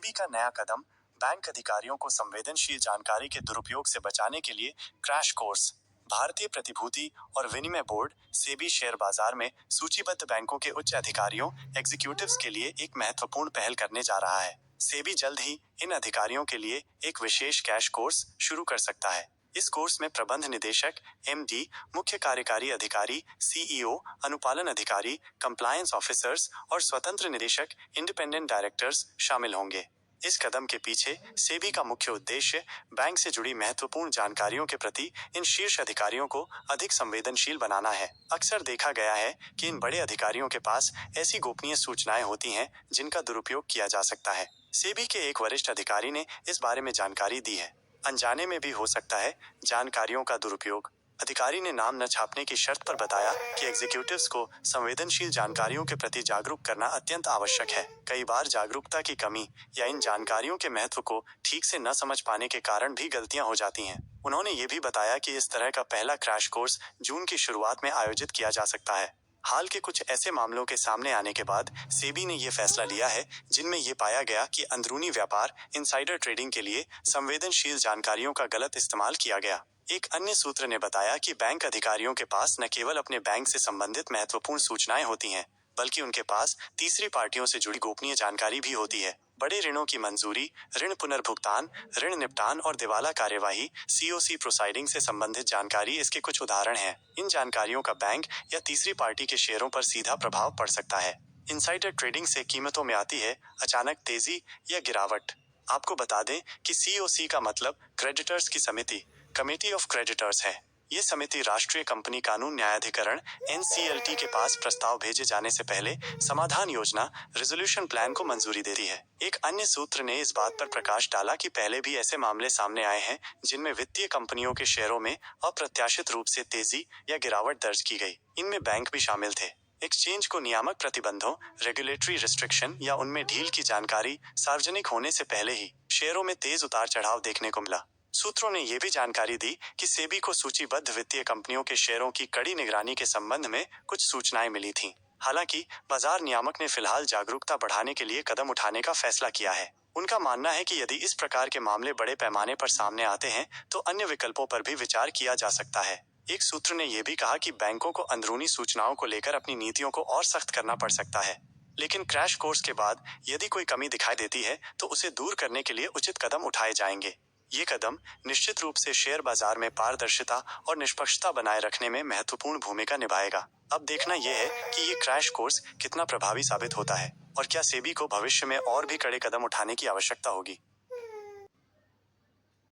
सेबी का नया कदम, बैंक अधिकारियों को संवेदनशील जानकारी के दुरुपयोग से बचाने के लिए क्रैश कोर्स। भारतीय प्रतिभूति और विनिमय बोर्ड सेबी शेयर बाजार में सूचीबद्ध बैंकों के उच्च अधिकारियों एग्जीक्यूटिव्स के लिए एक महत्वपूर्ण पहल करने जा रहा है। सेबी जल्द ही इन अधिकारियों के लिए एक विशेष क्रैश कोर्स शुरू कर सकता है। इस कोर्स में प्रबंध निदेशक, एमडी, मुख्य कार्यकारी अधिकारी, सीईओ, अनुपालन अधिकारी, कंप्लायंस ऑफिसर्स और स्वतंत्र निदेशक, इंडिपेंडेंट डायरेक्टर्स शामिल होंगे। इस कदम के पीछे सेबी का मुख्य उद्देश्य बैंक से जुड़ी महत्वपूर्ण जानकारियों के प्रति इन शीर्ष अधिकारियों को अधिक संवेदनशील बनाना है। अक्सर देखा गया है कि इन बड़े अधिकारियों के पास ऐसी गोपनीय सूचनाएं होती हैं जिनका दुरुपयोग किया जा सकता है। सेबी के एक वरिष्ठ अधिकारी ने इस बारे में जानकारी दी है। अनजाने में भी हो सकता है जानकारियों का दुरुपयोग। अधिकारी ने नाम न छापने की शर्त पर बताया कि एग्जीक्यूटिव्स को संवेदनशील जानकारियों के प्रति जागरूक करना अत्यंत आवश्यक है। कई बार जागरूकता की कमी या इन जानकारियों के महत्व को ठीक से न समझ पाने के कारण भी गलतियां हो जाती हैं। उन्होंने ये भी बताया कि इस तरह का पहला क्रैश कोर्स जून की शुरुआत में आयोजित किया जा सकता है। हाल के कुछ ऐसे मामलों के सामने आने के बाद सेबी ने यह फैसला लिया है जिनमें यह पाया गया कि अंदरूनी व्यापार, इनसाइडर ट्रेडिंग के लिए संवेदनशील जानकारियों का गलत इस्तेमाल किया गया। एक अन्य सूत्र ने बताया कि बैंक अधिकारियों के पास न केवल अपने बैंक से संबंधित महत्वपूर्ण सूचनाएं होती हैं, बल्कि उनके पास तीसरी पार्टियों से जुड़ी गोपनीय जानकारी भी होती है। बड़े ऋणों की मंजूरी, ऋण पुनर्भुगतान, ऋण निपटान और दिवाला कार्यवाही सीओसी प्रोसाइडिंग से संबंधित जानकारी इसके कुछ उदाहरण हैं। इन जानकारियों का बैंक या तीसरी पार्टी के शेयरों पर सीधा प्रभाव पड़ सकता है। इनसाइडर ट्रेडिंग से कीमतों में आती है अचानक तेजी या गिरावट। आपको बता दें कि सीओसी का मतलब क्रेडिटर्स की समिति, कमेटी ऑफ क्रेडिटर्स है। ये समिति राष्ट्रीय कंपनी कानून न्यायाधिकरण एनसीएलटी के पास प्रस्ताव भेजे जाने से पहले समाधान योजना रेजोल्यूशन प्लान को मंजूरी देती है। एक अन्य सूत्र ने इस बात पर प्रकाश डाला कि पहले भी ऐसे मामले सामने आए हैं जिनमें वित्तीय कंपनियों के शेयरों में अप्रत्याशित रूप से तेजी या गिरावट दर्ज की गई। इनमें बैंक भी शामिल थे। एक्सचेंज को नियामक प्रतिबंधों, रेगुलेटरी रिस्ट्रिक्शन या उनमें ढील की जानकारी सार्वजनिक होने से पहले ही शेयरों में तेज उतार चढ़ाव देखने को मिला। सूत्रों ने यह भी जानकारी दी कि सेबी को सूचीबद्ध वित्तीय कंपनियों के शेयरों की कड़ी निगरानी के संबंध में कुछ सूचनाएं मिली थीं। हालांकि बाजार नियामक ने फिलहाल जागरूकता बढ़ाने के लिए कदम उठाने का फैसला किया है। उनका मानना है कि यदि इस प्रकार के मामले बड़े पैमाने पर सामने आते हैं तो अन्य विकल्पों पर भी विचार किया जा सकता है। एक सूत्र ने यह भी कहा कि बैंकों को अंदरूनी सूचनाओं को लेकर अपनी नीतियों को और सख्त करना पड़ सकता है। लेकिन क्रैश कोर्स के बाद यदि कोई कमी दिखाई देती है तो उसे दूर करने के लिए उचित कदम उठाए जाएंगे। ये कदम निश्चित रूप से शेयर बाजार में पारदर्शिता और निष्पक्षता बनाए रखने में महत्वपूर्ण भूमिका निभाएगा। अब देखना यह है कि ये क्रैश कोर्स कितना प्रभावी साबित होता है और क्या सेबी को भविष्य में और भी कड़े कदम उठाने की आवश्यकता होगी।